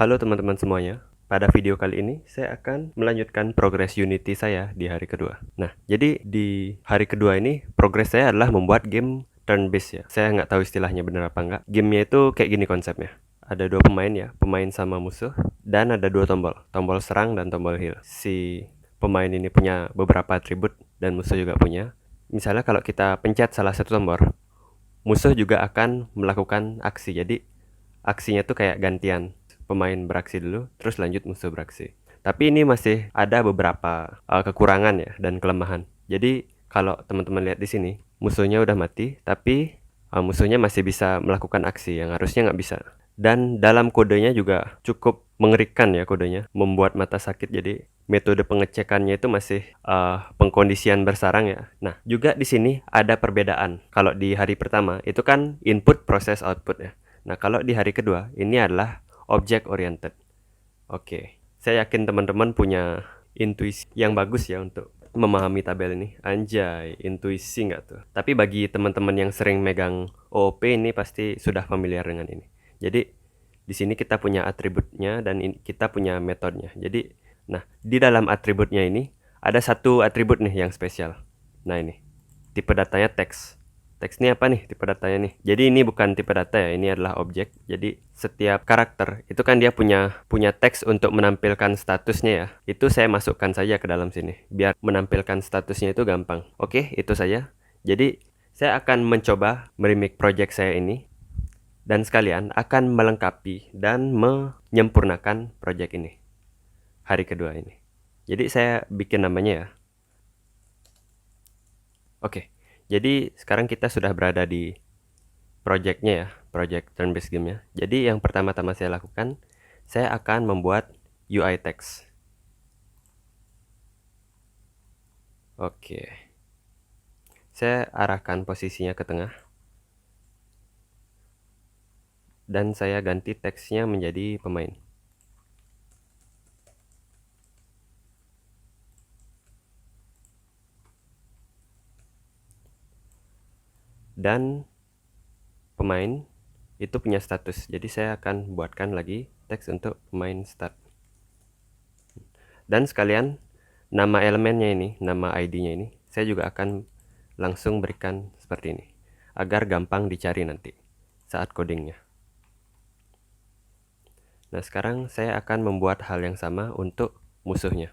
Halo teman-teman semuanya. Pada video kali ini saya akan melanjutkan progres Unity saya di hari kedua. Nah, jadi di hari kedua ini progres saya adalah membuat game turn based ya. Saya nggak tahu istilahnya benar apa nggak. Gamenya itu kayak gini konsepnya. Ada dua pemain ya, pemain sama musuh, dan ada dua tombol, tombol serang dan tombol heal. Si pemain ini punya beberapa atribut dan musuh juga punya. Misalnya kalau kita pencet salah satu tombol, musuh juga akan melakukan aksi. Jadi aksinya tuh kayak gantian. Pemain beraksi dulu, terus lanjut musuh beraksi. Tapi ini masih ada beberapa kekurangan ya dan kelemahan. Jadi kalau teman-teman lihat di sini, musuhnya udah mati, tapi musuhnya masih bisa melakukan aksi yang harusnya nggak bisa. Dan dalam kodenya juga cukup mengerikan ya kodenya, membuat mata sakit. Jadi metode pengecekannya itu masih pengkondisian bersarang ya. Nah, juga di sini ada perbedaan. Kalau di hari pertama itu kan input proses output ya. Nah, kalau di hari kedua ini adalah object oriented. Oke, saya yakin teman-teman punya intuisi yang bagus ya untuk memahami tabel ini. Anjay, intuisi nggak tuh? Tapi bagi teman-teman yang sering megang OOP ini pasti sudah familiar dengan ini. Jadi di sini kita punya atributnya dan kita punya metodenya. Jadi, nah di dalam atributnya ini ada satu atribut nih yang spesial. Nah ini, tipe datanya teks. Teks ini apa nih tipe datanya nih? Jadi ini bukan tipe data ya, ini adalah objek. Jadi setiap karakter itu kan dia punya teks untuk menampilkan statusnya ya. Itu saya masukkan saja ke dalam sini biar menampilkan statusnya itu gampang. Oke, itu saja. Jadi saya akan mencoba meremake project saya ini dan sekalian akan melengkapi dan menyempurnakan project ini hari kedua ini. Jadi saya bikin namanya ya. Oke, jadi sekarang kita sudah berada di projectnya ya, project turn-based game-nya. Jadi yang pertama-tama saya lakukan, saya akan membuat UI text. Oke, saya arahkan posisinya ke tengah. Dan saya ganti teksnya menjadi pemain. Dan pemain itu punya status. Jadi saya akan buatkan lagi teks untuk pemain start. Dan sekalian nama elemennya ini, nama ID-nya ini, saya juga akan langsung berikan seperti ini. Agar gampang dicari nanti saat codingnya. Nah sekarang saya akan membuat hal yang sama untuk musuhnya.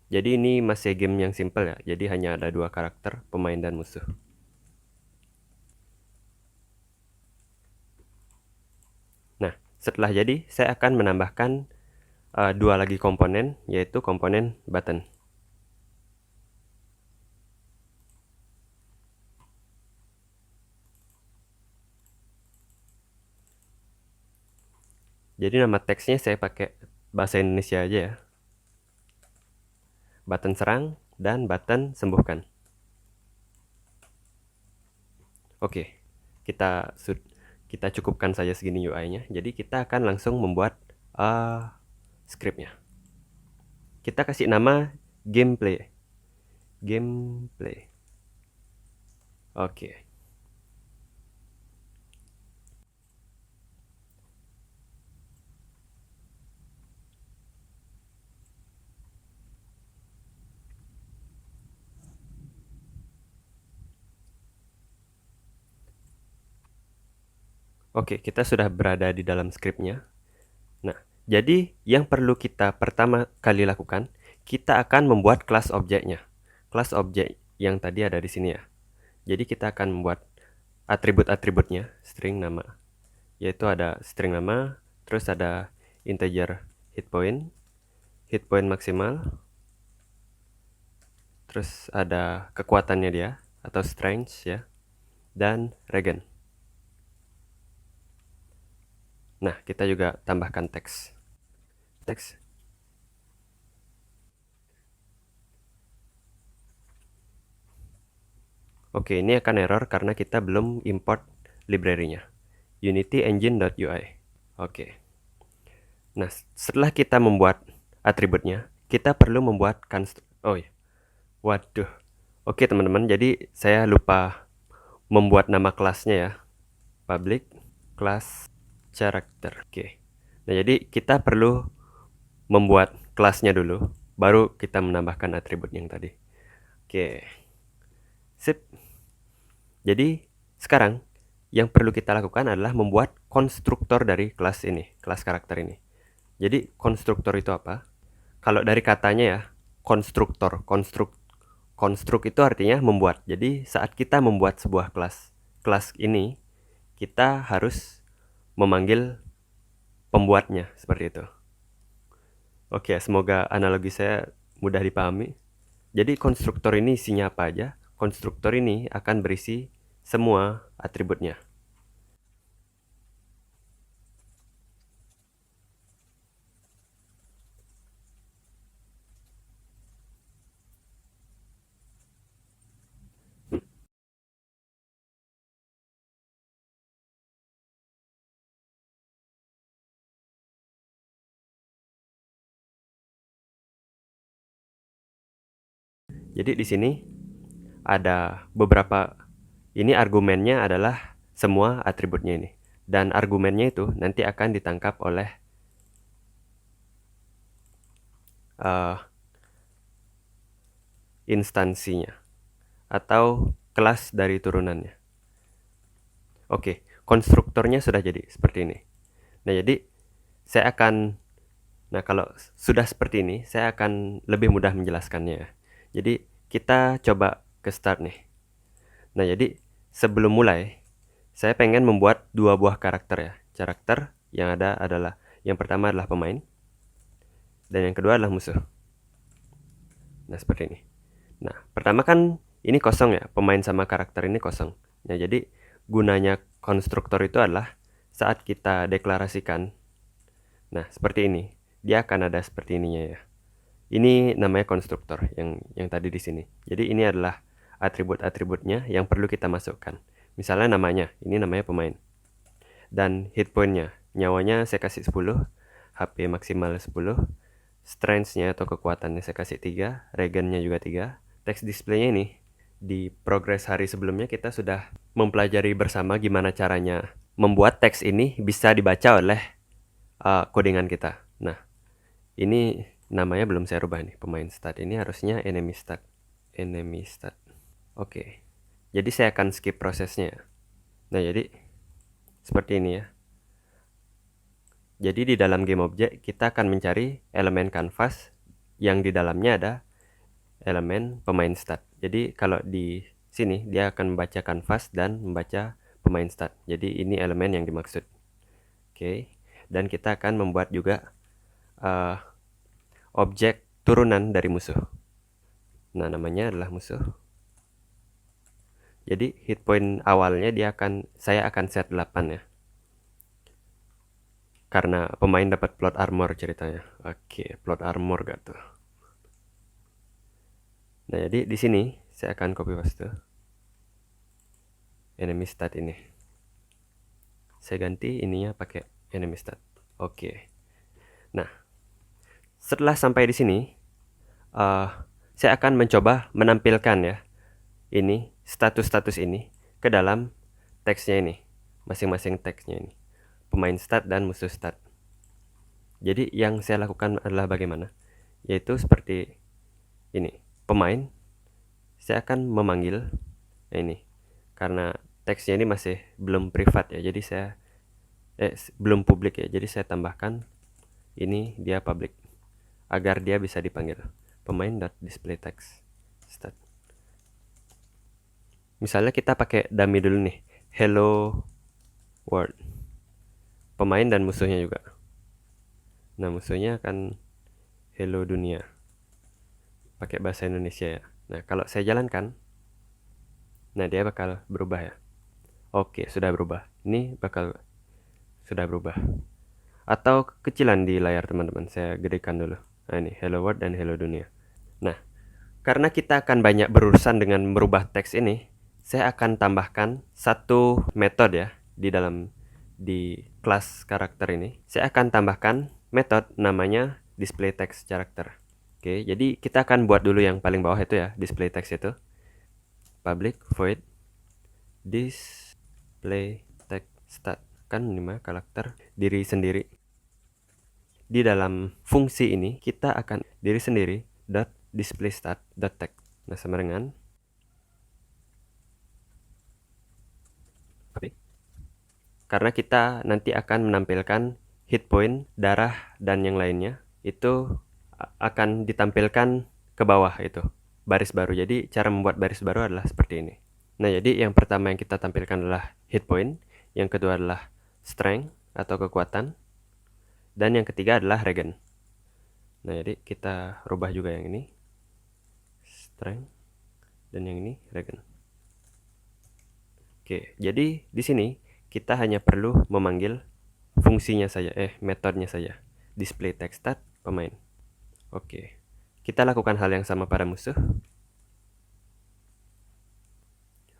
Jadi ini masih game yang simple ya. Jadi hanya ada dua karakter, pemain dan musuh. Nah, setelah jadi, saya akan menambahkan dua lagi komponen, yaitu komponen button. Jadi nama teksnya saya pakai bahasa Indonesia aja ya. Button serang dan button sembuhkan. Oke, kita cukupkan saja segini UI-nya. Jadi kita akan langsung membuat script-nya. Kita kasih nama gameplay. Gameplay. Oke. Oke, kita sudah berada di dalam scriptnya. Nah, jadi yang perlu kita pertama kali lakukan, kita akan membuat kelas objeknya. Kelas objek yang tadi ada di sini ya. Jadi kita akan membuat atribut-atributnya, string nama. Yaitu ada string nama, terus ada integer hit point maksimal, terus ada kekuatannya dia, atau strength ya, dan regen. Nah, kita juga tambahkan teks. Oke, ini akan error karena kita belum import library-nya. Unity engine.ui. Oke. Nah, setelah kita membuat atributnya, kita perlu membuat oh ya. Waduh. Oke, teman-teman, jadi saya lupa membuat nama kelasnya ya. Public class karakter. Oke. Nah, jadi kita perlu membuat kelasnya dulu, baru kita menambahkan atribut yang tadi. Oke. Sip. Jadi, sekarang yang perlu kita lakukan adalah membuat konstruktor dari kelas ini, kelas karakter ini. Jadi, konstruktor itu apa? Kalau dari katanya ya, konstruktor, konstruk itu artinya membuat. Jadi, saat kita membuat sebuah kelas ini, kita harus memanggil pembuatnya, seperti itu. Oke, semoga analogi saya mudah dipahami. Jadi konstruktor ini isinya apa aja? Konstruktor ini akan berisi semua atributnya. Jadi di sini ada beberapa, ini argumennya adalah semua atributnya ini. Dan argumennya itu nanti akan ditangkap oleh instansinya atau kelas dari turunannya. Oke, konstruktornya sudah jadi seperti ini. Nah, jadi kalau sudah seperti ini, saya akan lebih mudah menjelaskannya. Jadi, kita coba ke start nih. Nah, jadi sebelum mulai, saya pengen membuat dua buah karakter ya. Karakter yang ada adalah, yang pertama adalah pemain, dan yang kedua adalah musuh. Nah, seperti ini. Nah, pertama kan ini kosong ya, pemain sama karakter ini kosong. Nah, jadi gunanya konstruktor itu adalah saat kita deklarasikan, nah seperti ini, dia akan ada seperti ininya ya. Ini namanya konstruktor yang tadi di sini. Jadi ini adalah atribut-atributnya yang perlu kita masukkan. Misalnya namanya, ini namanya pemain. Dan hit point-nya, nyawanya saya kasih 10, HP maksimal 10, strength-nya atau kekuatannya saya kasih 3, regen-nya juga 3. Text display-nya ini di progres hari sebelumnya kita sudah mempelajari bersama gimana caranya membuat teks ini bisa dibaca oleh codingan kita. Nah, ini namanya belum saya rubah nih, pemain stat ini harusnya enemy stat. Oke. Jadi saya akan skip prosesnya. Nah, jadi seperti ini ya. Jadi di dalam game object kita akan mencari elemen canvas yang di dalamnya ada elemen pemain stat. Jadi kalau di sini dia akan membaca canvas dan membaca pemain stat. Jadi ini elemen yang dimaksud. Oke. Dan kita akan membuat juga objek turunan dari musuh. Nah, namanya adalah musuh. Jadi hit point awalnya saya akan set 8 ya. Karena pemain dapat plot armor ceritanya. Oke, plot armor gak tuh? Nah, jadi di sini saya akan copy paste enemy stat ini. Saya ganti ininya pakai enemy stat. Oke. Nah, setelah sampai di sini, saya akan mencoba menampilkan ya ini status-status ini ke dalam teksnya ini, masing-masing teksnya ini, pemain stat dan musuh stat. Jadi yang saya lakukan adalah bagaimana? Yaitu seperti ini, pemain, saya akan memanggil ini, karena teksnya ini masih belum privat ya, jadi saya belum publik ya, jadi saya tambahkan ini dia public agar dia bisa dipanggil pemain.displayText stat. Misalnya kita pakai dummy dulu nih, hello world, pemain dan musuhnya juga. Nah, musuhnya akan hello dunia, pakai bahasa Indonesia ya. Nah, kalau saya jalankan, nah dia bakal berubah ya. Oke, sudah berubah. Ini sudah berubah. Atau kekecilan di layar teman-teman, saya gedekan dulu. Nah, ini hello world dan hello dunia. Nah, karena kita akan banyak berurusan dengan merubah teks ini, saya akan tambahkan satu metode ya di kelas karakter ini. Saya akan tambahkan metode namanya displayText character. Oke, jadi kita akan buat dulu yang paling bawah itu ya, displayText itu. Public void displayText stat. kan 5 karakter diri sendiri. Di dalam fungsi ini kita akan diri sendiri dot display stat dot text. Nah, sama dengan karena kita nanti akan menampilkan hit point, darah, dan yang lainnya, itu akan ditampilkan ke bawah itu, baris baru. Jadi cara membuat baris baru adalah seperti ini. Nah, jadi yang pertama yang kita tampilkan adalah hit point, yang kedua adalah strength atau kekuatan, dan yang ketiga adalah regen. Nah, jadi kita rubah juga yang ini, strength, dan yang ini regen. Oke, jadi di sini kita hanya perlu memanggil fungsinya saja, metodenya saja. Display text stat pemain. Oke, kita lakukan hal yang sama pada musuh.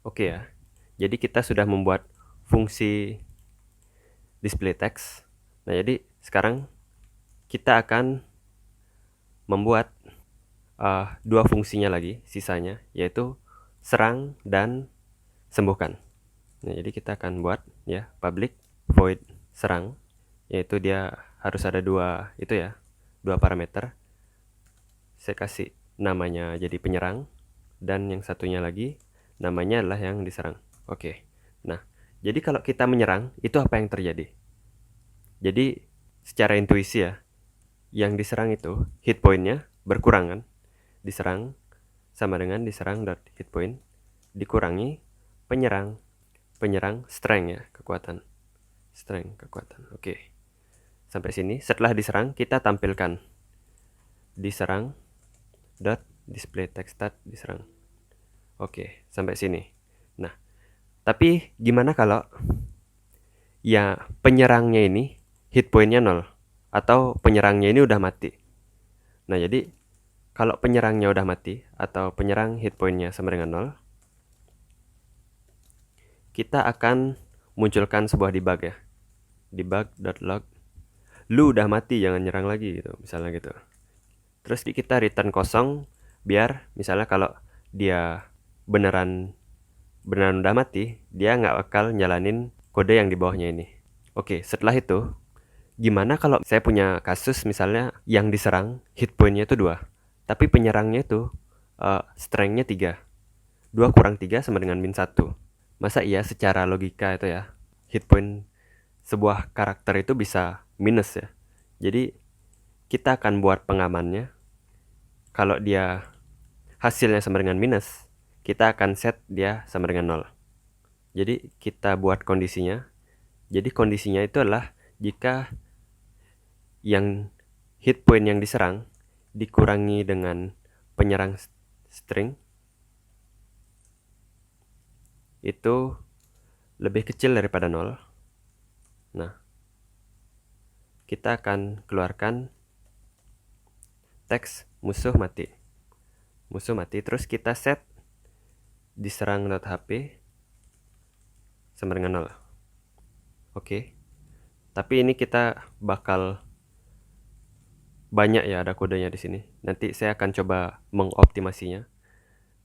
Oke ya, jadi kita sudah membuat fungsi display text. Nah, jadi sekarang kita akan membuat dua fungsinya lagi, sisanya, yaitu serang dan sembuhkan. Nah, jadi kita akan buat ya public void serang, yaitu dia harus ada dua parameter. Saya kasih namanya jadi penyerang, dan yang satunya lagi namanya adalah yang diserang. Oke. Nah, jadi kalau kita menyerang, itu apa yang terjadi? Jadi secara intuisi ya, yang diserang itu hit point-nya berkurang kan? Diserang sama dengan diserang dot hit point dikurangi penyerang strength ya, kekuatan. Strength, kekuatan. Oke. Sampai sini. Setelah diserang, kita tampilkan diserang dot display text stat diserang. Oke, sampai sini. Nah, tapi gimana kalau ya penyerangnya ini hit point-nya 0 atau penyerangnya ini udah mati? Nah, jadi kalau penyerangnya udah mati atau penyerang hit point-nya sama dengan 0, kita akan munculkan sebuah debug ya. Debug.log lu udah mati, jangan nyerang lagi gitu, misalnya gitu. Terus kita return kosong biar misalnya kalau dia beneran udah mati, dia nggak bakal nyalanin kode yang di bawahnya ini. Oke, setelah itu gimana kalau saya punya kasus misalnya yang diserang hit point-nya itu 2, tapi penyerangnya itu strength-nya 3. 2 kurang 3 sama dengan min 1. Masa iya secara logika itu ya, hit point sebuah karakter itu bisa minus ya. Jadi kita akan buat pengamannya. Kalau dia hasilnya sama dengan minus, kita akan set dia sama dengan 0. Jadi kita buat kondisinya. Jadi kondisinya itu adalah jika yang hit point yang diserang dikurangi dengan penyerang string itu lebih kecil daripada 0. Nah, kita akan keluarkan teks musuh mati. Musuh mati, terus kita set diserang.hp sama dengan 0. Oke. Tapi ini kita bakal banyak ya ada kodenya di sini. Nanti saya akan coba mengoptimasinya.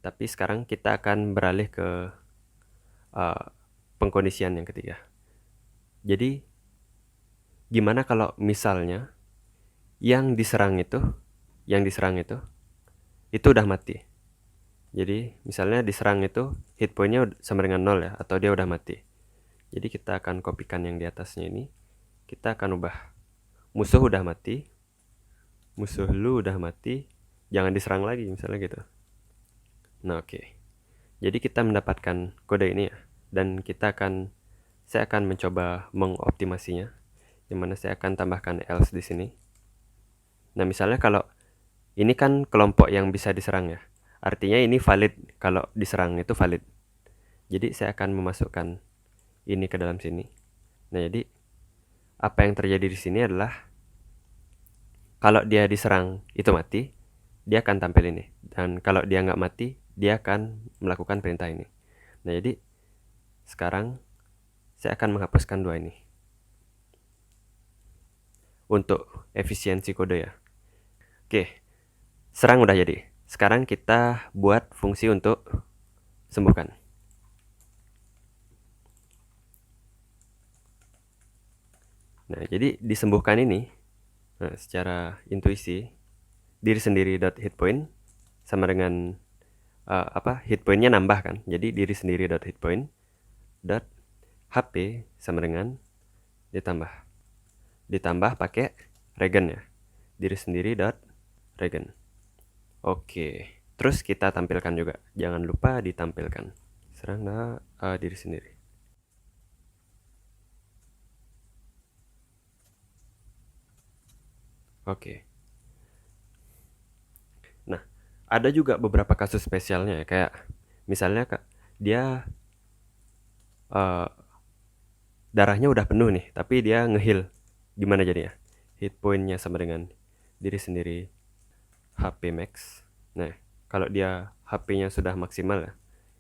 Tapi sekarang kita akan beralih ke pengkondisian yang ketiga. Jadi gimana kalau misalnya yang diserang itu udah mati. Jadi misalnya diserang itu hit point-nya sama dengan 0 ya, atau dia udah mati. Jadi kita akan kopikan yang di atasnya ini. Kita akan ubah musuh udah mati, musuh lu udah mati, jangan diserang lagi misalnya gitu. Nah, oke. Jadi kita mendapatkan kode ini ya, dan saya akan mencoba mengoptimasinya, dimana saya akan tambahkan else di sini. Nah, misalnya kalau ini kan kelompok yang bisa diserang ya, artinya ini valid, kalau diserang itu valid. Jadi saya akan memasukkan ini ke dalam sini. Nah, jadi apa yang terjadi di sini adalah kalau dia diserang itu mati, dia akan tampil ini. Dan kalau dia nggak mati, dia akan melakukan perintah ini. Nah, jadi sekarang saya akan menghapuskan 2 ini untuk efisiensi kode ya. Oke, serang udah jadi. Sekarang kita buat fungsi untuk sembuhkan. Nah, jadi disembuhkan ini, secara intuisi, diri sendiri dot hit point sama dengan hit pointnya nambah kan. Jadi diri sendiri dot hit point dot HP sama dengan ditambah pakai regen ya. Diri sendiri dot regen. Oke. Terus kita tampilkan juga. Jangan lupa ditampilkan. Serang diri sendiri. Oke. Nah, ada juga beberapa kasus spesialnya ya, kayak misalnya dia darahnya udah penuh nih, tapi dia nge-heal. Gimana jadinya? Hit pointnya sama dengan diri sendiri HP max. Nah, kalau dia HP-nya sudah maksimal ya,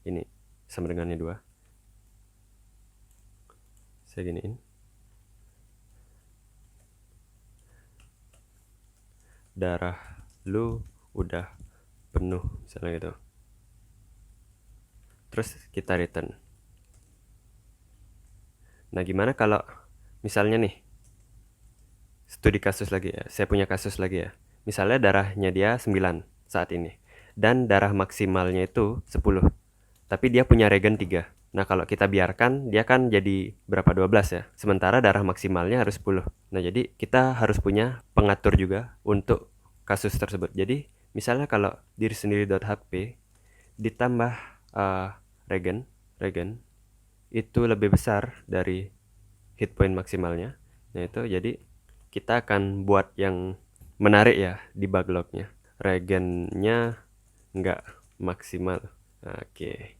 ini sama dengannya 2. Saya giniin. Darah lu udah penuh, misalnya gitu. Terus kita return. Nah, gimana kalau misalnya nih, studi kasus lagi ya, saya punya kasus lagi ya. Misalnya darahnya dia 9 saat ini, dan darah maksimalnya itu 10. Tapi dia punya regen 3. Nah, kalau kita biarkan, dia kan jadi berapa? 12 ya. Sementara darah maksimalnya harus 10. Nah, jadi kita harus punya pengatur juga untuk kasus tersebut. Jadi, misalnya kalau diri sendiri .hp ditambah regen itu lebih besar dari hit point maksimalnya. Nah, itu jadi kita akan buat yang menarik ya di bug lognya. Regennya nggak maksimal. Oke.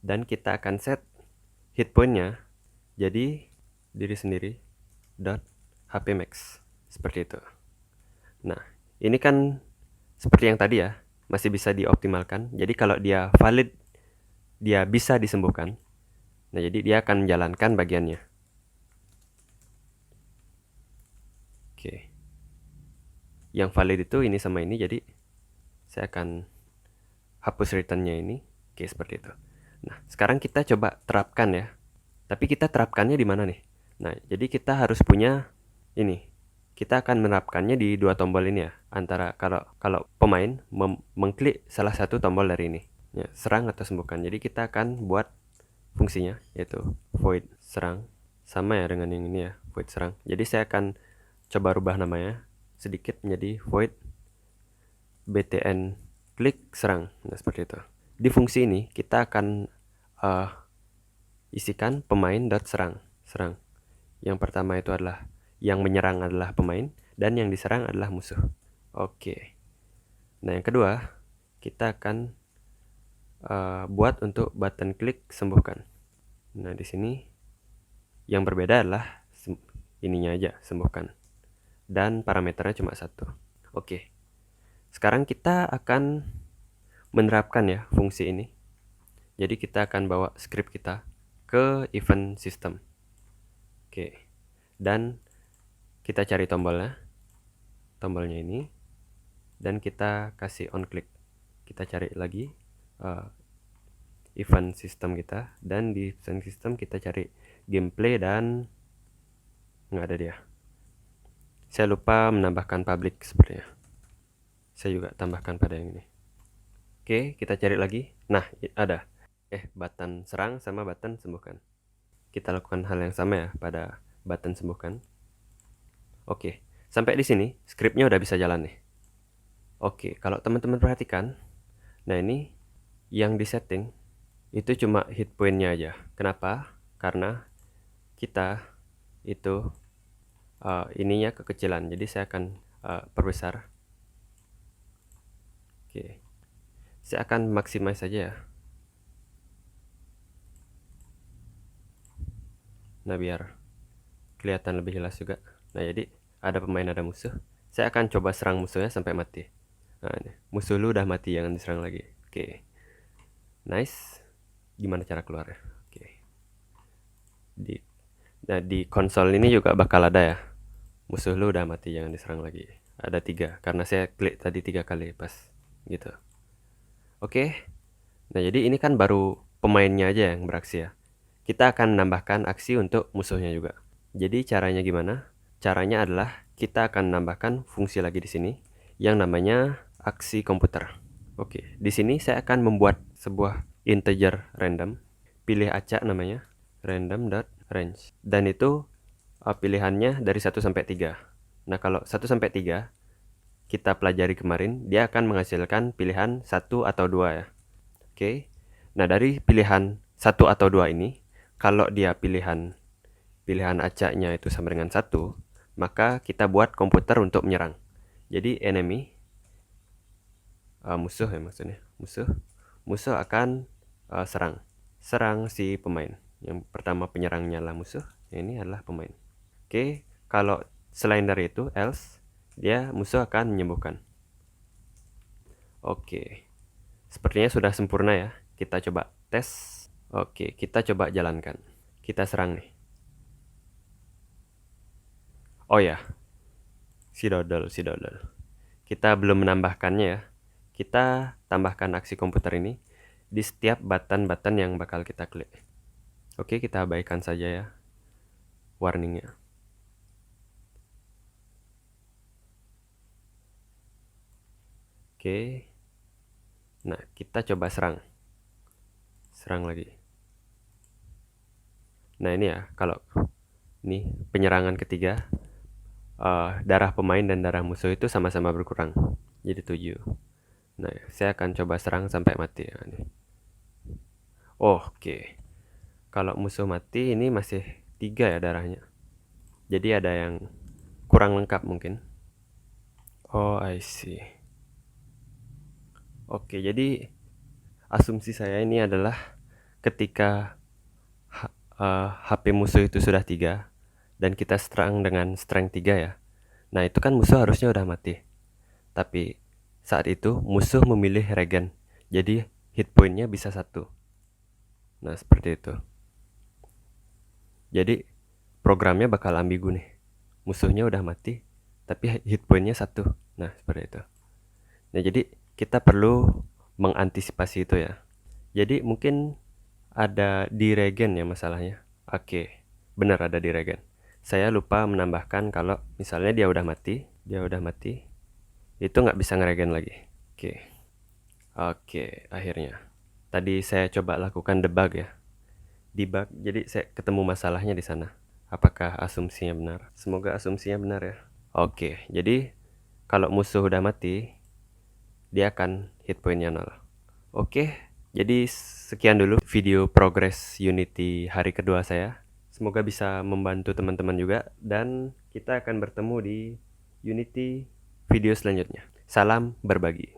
Dan kita akan set hit pointnya jadi diri sendiri dot HP max, seperti itu. Nah, ini kan seperti yang tadi ya, masih bisa dioptimalkan. Jadi kalau dia valid, dia bisa disembuhkan. Nah, jadi dia akan menjalankan bagiannya. Oke. Yang valid itu ini sama ini, jadi saya akan hapus returnnya ini. Oke, seperti itu. Nah, sekarang kita coba terapkan ya. Tapi kita terapkannya di mana nih? Nah, jadi kita harus punya ini. Kita akan menerapkannya di 2 tombol ini ya. Antara kalau pemain mengklik salah satu tombol dari ini. Ya, serang atau sembuhkan. Jadi kita akan buat fungsinya, yaitu void serang. Sama ya dengan yang ini ya, void serang. Jadi saya akan coba rubah namanya sedikit menjadi void btn klik serang. Nah, seperti itu. Di fungsi ini kita akan isikan pemain dot serang. Yang pertama itu adalah yang menyerang adalah pemain dan yang diserang adalah musuh. Oke. Nah, yang kedua kita akan buat untuk button klik sembuhkan. Nah, di sini yang berbeda adalah ininya aja, sembuhkan. Dan parameternya cuma 1. Oke. Sekarang kita akan menerapkan ya fungsi ini. Jadi kita akan bawa script kita ke event system. Oke. Dan kita cari tombolnya ini, dan kita kasih on click. Kita cari lagi event system kita, dan di event system kita cari gameplay dan nggak ada dia. Saya lupa menambahkan public sepertinya. Saya juga tambahkan pada yang ini. Oke, kita cari lagi. Nah, ada. Button serang sama button sembuhkan. Kita lakukan hal yang sama ya pada button sembuhkan. Oke, sampai di sini scriptnya udah bisa jalan nih. Oke, kalau teman-teman perhatikan, nah ini yang disetting itu cuma hit pointnya aja. Kenapa? Karena kita itu ininya kekecilan, jadi saya akan perbesar. Oke, saya akan maximize saja ya. Nah, biar kelihatan lebih jelas juga. Nah, jadi ada pemain, ada musuh. Saya akan coba serang musuhnya sampai mati. Nah, ini. Musuh lu udah mati, jangan diserang lagi. Oke. Nice. Gimana cara keluarnya? Oke. Di konsol ini juga bakal ada ya. Musuh lu udah mati, jangan diserang lagi. Ada 3, karena saya klik tadi 3 kali pas gitu. Oke. Nah, jadi ini kan baru pemainnya aja yang beraksi ya. Kita akan menambahkan aksi untuk musuhnya juga. Jadi caranya gimana? Caranya adalah kita akan menambahkan fungsi lagi di sini yang namanya aksi komputer. Oke, di sini saya akan membuat sebuah integer random. Pilih acak namanya, random.range. Dan itu pilihannya dari 1 sampai 3. Nah, kalau 1 sampai 3 kita pelajari kemarin, dia akan menghasilkan pilihan 1 atau 2 ya. Oke. Nah, dari pilihan 1 atau 2 ini, kalau dia pilihan acaknya itu sama dengan 1, maka kita buat komputer untuk menyerang. Jadi enemy musuh ya maksudnya. Musuh akan serang si pemain. Yang pertama penyerangnya adalah musuh, ini adalah pemain. Oke, kalau selain dari itu else, dia musuh akan menyembuhkan. Oke. Sepertinya sudah sempurna ya. Kita coba tes. Oke, kita coba jalankan. Kita serang nih. Oh ya, si dodol. Kita belum menambahkannya ya. Kita tambahkan aksi komputer ini di setiap button-button yang bakal kita klik. Oke, kita abaikan saja ya warningnya. Oke. Nah, kita coba serang lagi. Nah, ini ya, kalau ini penyerangan ketiga, darah pemain dan darah musuh itu sama-sama berkurang, jadi 7. Nah, saya akan coba serang sampai mati ya, ini. Oke. Kalau musuh mati ini masih 3 ya darahnya. Jadi ada yang kurang lengkap mungkin. Oh, I see. Oke, jadi asumsi saya ini adalah ketika HP musuh itu sudah 3 dan kita serang dengan strength 3 ya. Nah, itu kan musuh harusnya udah mati. Tapi saat itu musuh memilih regen. Jadi hit point-nya bisa 1. Nah, seperti itu. Jadi programnya bakal ambigu nih. Musuhnya udah mati, tapi hit point-nya 1. Nah, seperti itu. Nah, jadi kita perlu mengantisipasi itu ya. Jadi mungkin ada di regen ya masalahnya. Oke, benar ada di regen. Saya lupa menambahkan kalau misalnya dia udah mati, itu nggak bisa ngeregen lagi. Oke, akhirnya. Tadi saya coba lakukan debug ya. Debug, jadi saya ketemu masalahnya di sana. Apakah asumsinya benar? Semoga asumsinya benar ya. Oke, jadi kalau musuh udah mati, dia akan hit point-nya 0. Oke, jadi sekian dulu video progress Unity hari kedua saya. Semoga bisa membantu teman-teman juga, dan kita akan bertemu di Unity video selanjutnya. Salam berbagi.